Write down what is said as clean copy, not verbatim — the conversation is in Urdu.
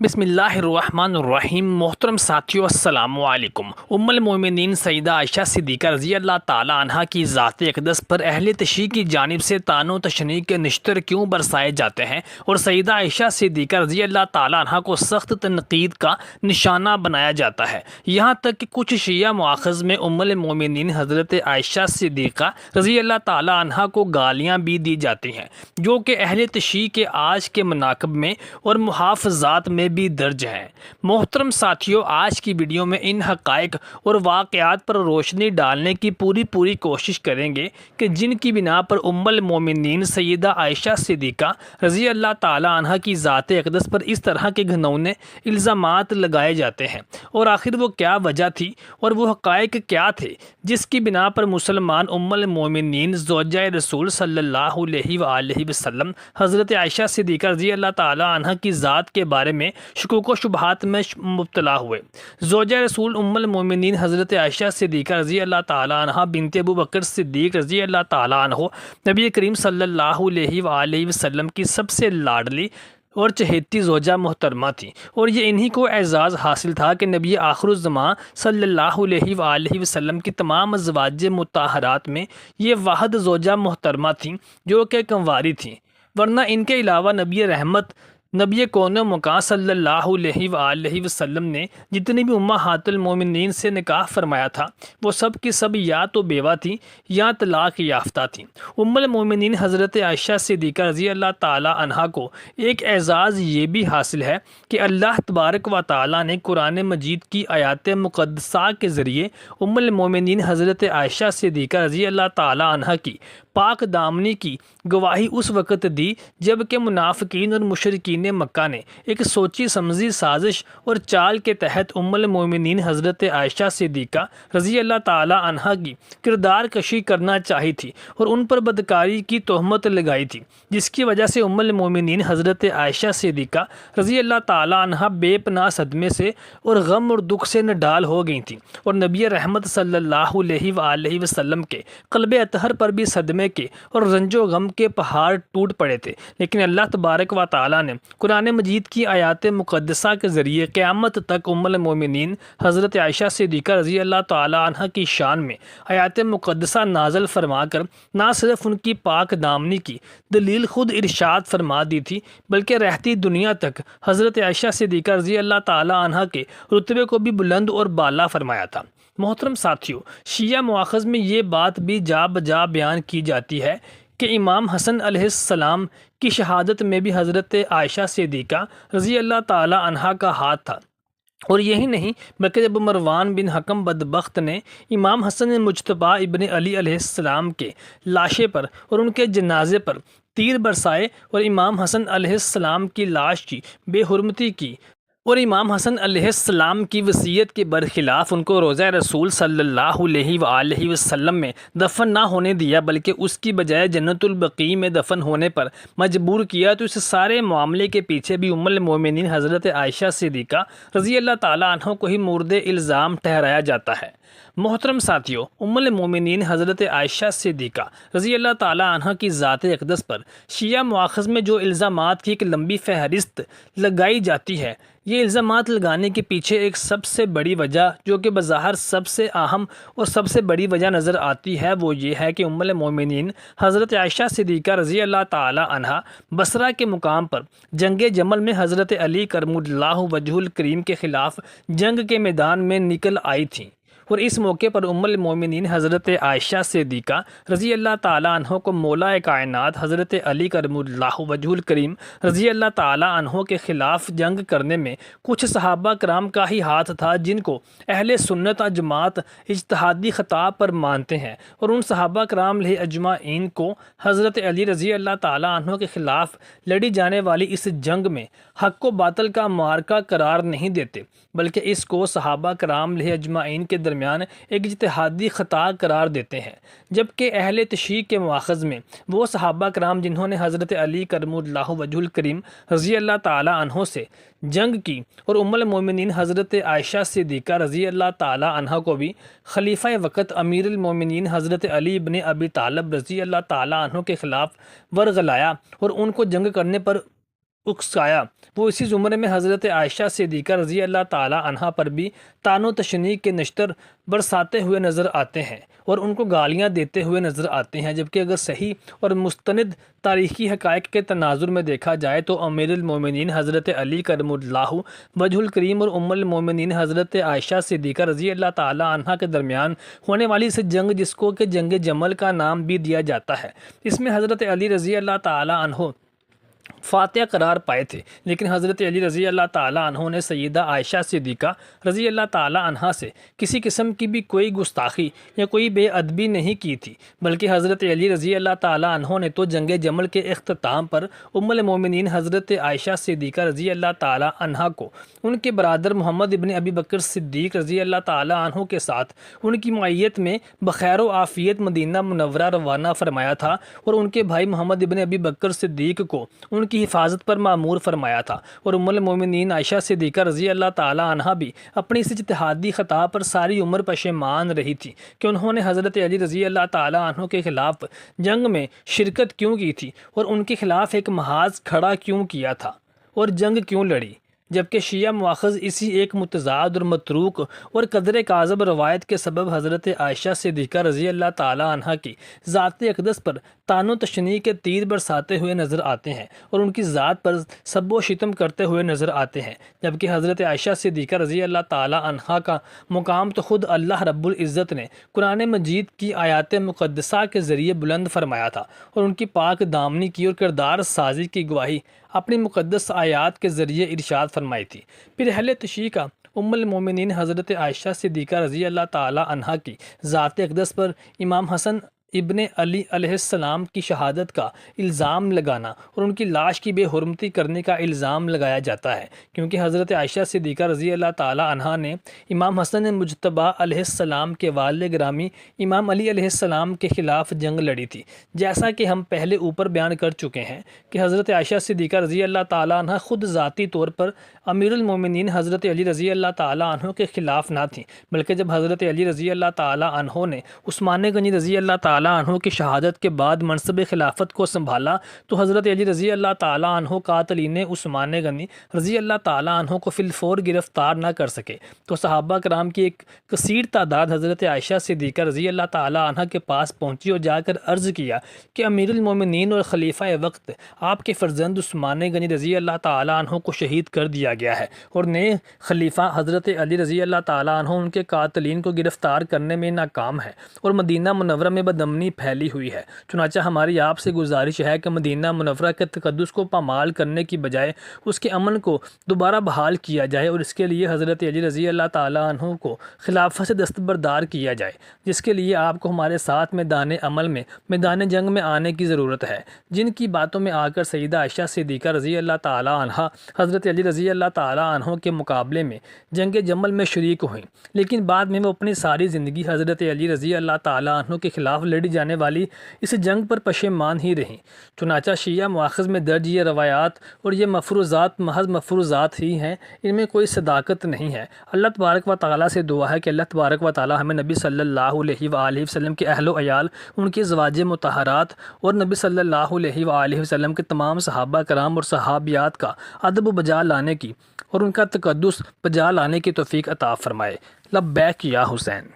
بسم اللہ الرحمن الرحیم۔ محترم ساتھیو، السلام علیکم۔ ام المومنین سیدہ عائشہ صدیقہ رضی اللہ تعالیٰ عنہ کی ذات اقدس پر اہل تشیع کی جانب سے طعن و تشنیع کے نشتر کیوں برسائے جاتے ہیں اور سیدہ عائشہ صدیقہ رضی اللہ تعالیٰ عنہ کو سخت تنقید کا نشانہ بنایا جاتا ہے، یہاں تک کہ کچھ شیعہ مؤاخذ میں ام المومنین حضرت عائشہ صدیقہ رضی اللہ تعالیٰ عنہ کو گالیاں بھی دی جاتی ہیں، جو کہ اہل تشیع کے آج کے مناقب میں اور محافظات میں بھی درج ہے۔ محترم ساتھیوں، آج کی ویڈیو میں ان حقائق اور واقعات پر روشنی ڈالنے کی پوری کوشش کریں گے کہ جن کی بنا پر ام المومنین سیدہ عائشہ صدیقہ رضی اللہ تعالی عنہ کی ذات اقدس پر اس طرح کے گھنونے الزامات لگائے جاتے ہیں، اور آخر وہ کیا وجہ تھی اور وہ حقائق کیا تھے جس کی بنا پر مسلمان ام المومنین زوجہ رسول صلی اللہ علیہ وآلہ وسلم حضرت عائشہ صدیقہ رضی اللہ تعالی عنہ کی ذات کے بارے میں شکوک و شبہات میں مبتلا ہوئے۔ زوجہ رسول ام المومنین حضرت عائشہ صدیقہ رضی اللہ تعالی عنہ بنت ابو بکر صدیق رضی اللہ تعالی عنہ نبی کریم صلی اللہ علیہ وآلہ وسلم کی سب سے لاڈلی اور چہیتی زوجہ محترمہ تھی، اور یہ انہی کو اعزاز حاصل تھا کہ نبی آخر الزمان صلی اللہ علیہ وآلہ وسلم کی تمام ازواج مطہرات میں یہ واحد زوجہ محترمہ تھیں جو کہ کنواری تھیں، ورنہ ان کے علاوہ نبی رحمت نبی کون و مکان صلی اللہ علیہ وآلہ وسلم نے جتنی بھی امہات المومنین سے نکاح فرمایا تھا وہ سب کی سب یا تو بیوہ تھیں یا طلاق یافتہ تھیں۔ ام المومنین حضرت عائشہ صدیقہ رضی اللہ تعالی عنہ کو ایک اعزاز یہ بھی حاصل ہے کہ اللہ تبارک و تعالی نے قرآن مجید کی آیات مقدسہ کے ذریعے ام المومنین حضرت عائشہ صدیقہ رضی اللہ تعالی عنہ کی پاک دامنی کی گواہی اس وقت دی جب کہ منافقین اور مشرکین مکہ نے ایک سوچی سمجھی سازش اور چال کے تحت ام المومنین حضرت عائشہ صدیقہ رضی اللہ تعالی عنہ کی کردار کشی کرنا چاہی تھی اور ان پر بدکاری کی تہمت لگائی تھی، جس کی وجہ سے ام المومنین حضرت عائشہ صدیقہ رضی اللہ تعالی عنہ بے پناہ صدمے سے اور غم اور دکھ سے نڈال ہو گئی تھیں، اور نبی رحمت صلی اللہ علیہ وآلہ وسلم کے قلب اطہر پر بھی صدمے کے اور رنج و غم کے پہاڑ ٹوٹ پڑے تھے، لیکن اللہ تبارک و تعالی نے قرآن مجید کی آیات مقدسہ کے ذریعے قیامت تک ام المومنین حضرت عائشہ صدیقہ رضی اللہ تعالی عنہ کی شان میں آیات مقدسہ نازل فرما کر نہ صرف ان کی پاک دامنی کی دلیل خود ارشاد فرما دی تھی، بلکہ رہتی دنیا تک حضرت عائشہ صدیقہ رضی اللہ تعالی عنہ کے رتبے کو بھی بلند اور بالا فرمایا تھا۔ محترم ساتھیوں، شیعہ مؤاخذ میں یہ بات بھی جا بجا بیان کی جاتی ہے کہ امام حسن علیہ السلام کی شہادت میں بھی حضرت عائشہ صدیقہ رضی اللہ تعالی عنہ کا ہاتھ تھا، اور یہی نہیں بلکہ جب مروان بن حکم بدبخت نے امام حسن مجتبیٰ ابن علی علیہ السلام کے لاشے پر اور ان کے جنازے پر تیر برسائے اور امام حسن علیہ السلام کی لاش کی بے حرمتی کی اور امام حسن علیہ السلام کی وصیت کے برخلاف ان کو روضہ رسول صلی اللہ علیہ وآلہ وسلم میں دفن نہ ہونے دیا بلکہ اس کی بجائے جنت البقیع میں دفن ہونے پر مجبور کیا، تو اس سارے معاملے کے پیچھے بھی ام المومنین حضرت عائشہ صدیقہ رضی اللہ تعالی عنہ کو ہی مورد الزام ٹھہرایا جاتا ہے۔ محترم ساتھیوں، ام المومنین حضرت عائشہ صدیقہ رضی اللہ تعالی عنہ کی ذات اقدس پر شیعہ مؤاخذ میں جو الزامات کی ایک لمبی فہرست لگائی جاتی ہے، یہ الزامات لگانے کے پیچھے ایک سب سے بڑی وجہ جو کہ بظاہر سب سے اہم اور سب سے بڑی وجہ نظر آتی ہے وہ یہ ہے کہ ام المومنین حضرت عائشہ صدیقہ رضی اللہ تعالی عنہ بصرہ کے مقام پر جنگ جمل میں حضرت علی کرم اللہ وجہ الکریم کے خلاف جنگ کے میدان میں نکل آئی تھیں، اور اس موقع پر ام المومنین حضرت عائشہ صدیقہ رضی اللہ تعالی عنہ کو مولا کائنات حضرت علی کرم اللہ وجہ الکریم رضی اللہ تعالی عنہ کے خلاف جنگ کرنے میں کچھ صحابہ کرام کا ہی ہاتھ تھا، جن کو اہل سنت و جماعت اجتہادی خطاب پر مانتے ہیں، اور ان صحابہ کرام علیہ اجمعین کو حضرت علی رضی اللہ تعالی عنہ کے خلاف لڑی جانے والی اس جنگ میں حق و باطل کا معرکہ قرار نہیں دیتے، بلکہ اس کو صحابہ کرام علیہ اجمعین کے درمیان ایک اجتہادی خطا قرار دیتے ہیں، جبکہ اہل تشیع کے مواخذ میں وہ صحابہ کرام جنہوں نے حضرت علی کرم اللہ وجہ الکریم رضی اللہ تعالی عنہ سے جنگ کی اور ام المومنین حضرت عائشہ صدیقہ رضی اللہ تعالی عنہ کو بھی خلیفہ وقت امیر المومنین حضرت علی ابن ابی طالب رضی اللہ تعالی عنہ کے خلاف ورغلایا اور ان کو جنگ کرنے پر اکسایا، وہ اسی زمرے میں حضرت عائشہ صدیقہ رضی اللہ تعالی عنہا پر بھی طعن و تشنیع کے نشتر برساتے ہوئے نظر آتے ہیں اور ان کو گالیاں دیتے ہوئے نظر آتے ہیں، جبکہ اگر صحیح اور مستند تاریخی حقائق کے تناظر میں دیکھا جائے تو امیر المومنین حضرت علی کرم اللہ وجہ الکریم اور ام المومنین حضرت عائشہ صدیقہ رضی اللہ تعالی عنہا کے درمیان ہونے والی اس جنگ، جس کو کہ جنگ جمل کا نام بھی دیا جاتا ہے، اس میں حضرت علی رضی اللہ تعالی عنہ فاتح قرار پائے تھے، لیکن حضرت علی رضی اللہ تعالی عنہ نے سیدہ عائشہ صدیقہ رضی اللہ تعالی عنہا سے کسی قسم کی بھی کوئی گستاخی یا کوئی بے ادبی نہیں کی تھی، بلکہ حضرت علی رضی اللہ تعالی عنہ نے تو جنگ جمل کے اختتام پر ام المومنین حضرت عائشہ صدیقہ رضی اللہ تعالی عنہا کو ان کے برادر محمد ابن ابی بکر صدیق رضی اللہ تعالی عنہ کے ساتھ ان کی معیت میں بخیر و عافیت مدینہ منورہ روانہ فرمایا تھا، اور ان کے بھائی محمد ابن ابی بکر صدیق کو ان کی حفاظت پر مامور فرمایا تھا، اور ام المومنین عائشہ صدیقہ رضی اللہ تعالی عنہا بھی اپنی اس اجتہادی خطا پر ساری عمر پشیمان رہی تھی کہ انہوں نے حضرت علی رضی اللہ تعالی عنہ کے خلاف جنگ میں شرکت کیوں کی تھی، اور ان کے خلاف ایک محاذ کھڑا کیوں کیا تھا اور جنگ کیوں لڑی، جبکہ شیعہ مواخذ اسی ایک متضاد اور متروک اور قدر کاذب روایت کے سبب حضرت عائشہ صدیقہ رضی اللہ تعالی عنہا کی ذات اقدس پر طعن و تشنیع کے تیر برساتے ہوئے نظر آتے ہیں اور ان کی ذات پر سب و شتم کرتے ہوئے نظر آتے ہیں، جبکہ حضرت عائشہ صدیقہ رضی اللہ تعالی عنہا کا مقام تو خود اللہ رب العزت نے قرآن مجید کی آیات مقدسہ کے ذریعے بلند فرمایا تھا، اور ان کی پاک دامنی کی اور کردار سازی کی گواہی اپنی مقدس آیات کے ذریعے ارشاد فرمائی تھی۔ پھر اہل تشیع کا ام المومنین حضرت عائشہ صدیقہ رضی اللہ تعالی عنہا کی ذات اقدس پر امام حسن ابن علی علیہ السلام کی شہادت کا الزام لگانا اور ان کی لاش کی بے حرمتی کرنے کا الزام لگایا جاتا ہے، کیونکہ حضرت عائشہ صدیقہ رضی اللہ تعالی عنہا نے امام حسن مجتبیٰ علیہ السلام کے والد گرامی امام علی علیہ السلام کے خلاف جنگ لڑی تھی، جیسا کہ ہم پہلے اوپر بیان کر چکے ہیں کہ حضرت عائشہ صدیقہ رضی اللہ تعالی عنہا خود ذاتی طور پر امیر المومنین حضرت علی رضی اللہ تعالی عنہ کے خلاف نہ تھیں، بلکہ جب حضرت علی رضی اللہ تعالی عنہ نے عثمان غنی رضی اللہ تعالی عنہ کی شہادت کے بعد منصب خلافت کو سنبھالا تو حضرت علی رضی اللہ تعالی عنہ قاتلین عثمان غنی رضی اللہ تعالی عنہ کو فی الفور گرفتار نہ کر سکے، تو صحابہ کرام کی ایک کثیر تعداد حضرت عائشہ صدیقہ رضی اللہ تعالی عنہ کے پاس پہنچی اور جا کر عرض کیا کہ امیر المومنین اور خلیفہ وقت آپ کے فرزند عثمان غنی رضی اللہ تعالی عنہ کو شہید کر دیا گیا ہے، اور نئے خلیفہ حضرت علی رضی اللہ تعالی عنہ ان کے قاتلین کو گرفتار کرنے میں ناکام ہے اور مدینہ منورہ میں بدامنی پھیلی ہوئی ہے، چنانچہ ہماری آپ سے گزارش ہے کہ مدینہ منورہ کے تقدس کو پامال کرنے کی بجائے اس کے امن کو دوبارہ بحال کیا جائے، اور اس کے لیے حضرت علی رضی اللہ تعالی عنہ کو خلافت سے دستبردار کیا جائے، جس کے لیے آپ کو ہمارے ساتھ میدان عمل میں میدان جنگ میں آنے کی ضرورت ہے۔ جن کی باتوں میں آ کر سیدہ عائشہ صدیقہ رضی اللہ تعالی عنہا حضرت علی رضی اللہ تعالی عنہ کے مقابلے میں جنگ جمل میں شریک ہوئیں، لیکن بعد میں وہ اپنی ساری زندگی حضرت علی رضی اللہ تعالی عنہ کے خلاف لڑی جانے والی اس جنگ پر پشیمان ہی رہیں۔ چنانچہ شیعہ مواخذ میں درج یہ روایات اور یہ مفروضات محض مفروضات ہی ہیں، ان میں کوئی صداقت نہیں ہے۔ اللہ تبارک و تعالیٰ سے دعا ہے کہ اللہ تبارک و تعالیٰ ہمیں نبی صلی اللہ علیہ وآلہ وسلم کے اہل و عیال، ان کے ازواج مطہرات اور نبی صلی اللہ علیہ وآلہ وسلم کے تمام صحابہ کرام اور صحابیات کا ادب بجا لانے کی اور ان کا تقدس بجا لانے کی توفیق عطا فرمائے۔ لبیک یا حسین۔